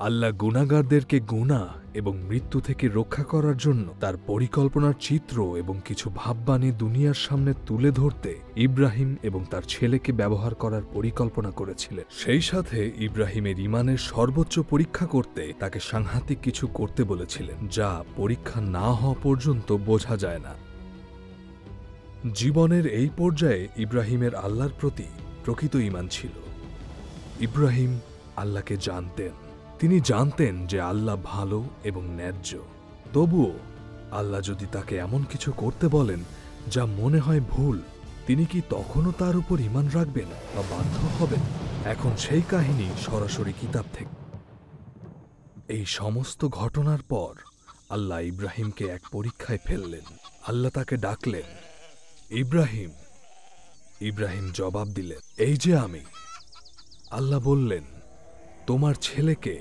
আল্লাহ গুনাহগারদেরকে গুনাহ এবং মৃত্যু থেকে রক্ষা করার জন্য তার পরিকল্পনার চিত্র এবং কিছু ভাববাণী দুনিয়ার সামনে তুলে ধরতে ইব্রাহিম এবং তার ছেলেকে ব্যবহার করার পরিকল্পনা করেছিলেন। সেই সাথে ইব্রাহিমের ঈমানের সর্বোচ্চ পরীক্ষা করতে তাকে সাংঘাতিক কিছু করতে বলেছিলেন, যা পরীক্ষা না হওয়া পর্যন্ত বোঝা যায় না। জীবনের এই পর্যায়ে ইব্রাহিমের আল্লাহর প্রতি প্রকৃত ঈমান ছিল। ইব্রাহিম আল্লাহকে জানতেন। তিনি জানতেন যে আল্লাহ ভালো এবং ন্যায্য। তবুও আল্লাহ যদি তাকে এমন কিছু করতে বলেন যা মনে হয় ভুল, তিনি কি তখনও তার উপর ঈমান রাখবেন বা বাধ্য হবেন? এখন সেই কাহিনী সরাসরি কিতাব থেকে। এই সমস্ত ঘটনার পর আল্লাহ ইব্রাহিমকে এক পরীক্ষায় ফেললেন। আল্লাহ তাকে ডাকলেন, ইব্রাহিম। ইব্রাহিম জবাব দিলেন, এই যে আমি। আল্লাহ বললেন, তোমার ছেলেকে,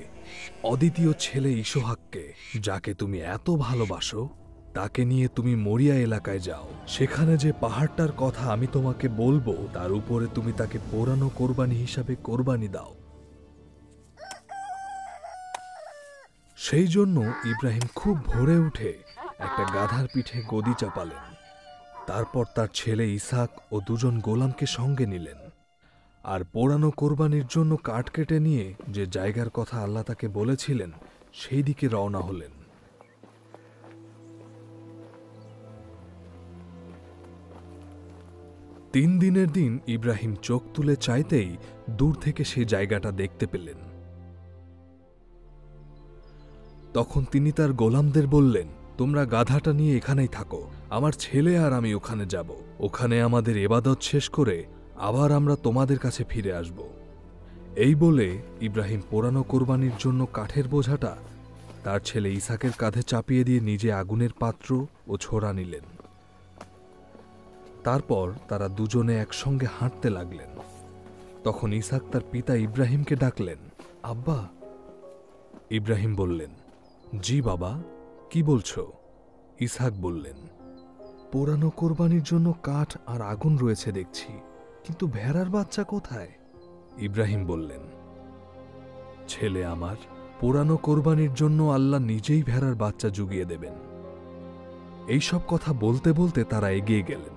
অদ্বিতীয় ছেলে ইসহাককে, যাকে তুমি এত ভালোবাসো, তাকে নিয়ে তুমি মরিয়া এলাকায় যাও। সেখানে যে পাহাড়টার কথা আমি তোমাকে বলবো, তার উপরে তুমি তাকে পোড়ানো কোরবানি হিসাবে কোরবানি দাও। সেই জন্য ইব্রাহিম খুব ভোরে উঠে একটা গাধার পিঠে গদি চাপালেন। তারপর তার ছেলে ইসহাক ও দুজন গোলামকে সঙ্গে নিলেন, আর পোড়ানো কোরবানির জন্য কাঠ কেটে নিয়ে যে জায়গার কথা আল্লাহ তাকে বলেছিলেন সেই দিকে রওনা হলেন। 3 দিনের দিন ইব্রাহিম চোখ তুলে চাইতেই দূর থেকে সেই জায়গাটা দেখতে পেলেন। তখন তিনি তার গোলামদের বললেন, তোমরা গাধাটা নিয়ে এখানেই থাকো, আমার ছেলে আর আমি ওখানে যাব। ওখানে আমাদের ইবাদত শেষ করে আবার আমরা তোমাদের কাছে ফিরে আসব। এই বলে ইব্রাহিম পোড়ানো কোরবানির জন্য কাঠের বোঝাটা তার ছেলে ইসহাকের কাঁধে চাপিয়ে দিয়ে নিজে আগুনের পাত্র ও ছোড়া নিলেন। তারপর তারা দুজনে একসঙ্গে হাঁটতে লাগলেন। তখন ইসহাক তার পিতা ইব্রাহিমকে ডাকলেন, আব্বা। ইব্রাহিম বললেন, জি বাবা, কি বলছো? ইসহাক বললেন, পোড়ানো কোরবানির জন্য কাঠ আর আগুন রয়েছে দেখছি, কিন্তু ভেড়ার বাচ্চা কোথায়? ইব্রাহিম বললেন, ছেলে আমার, পোড়ানো কোরবানির জন্য আল্লাহ নিজেই ভেড়ার বাচ্চা জুগিয়ে দেবেন। এইসব কথা বলতে বলতে তারা এগিয়ে গেলেন।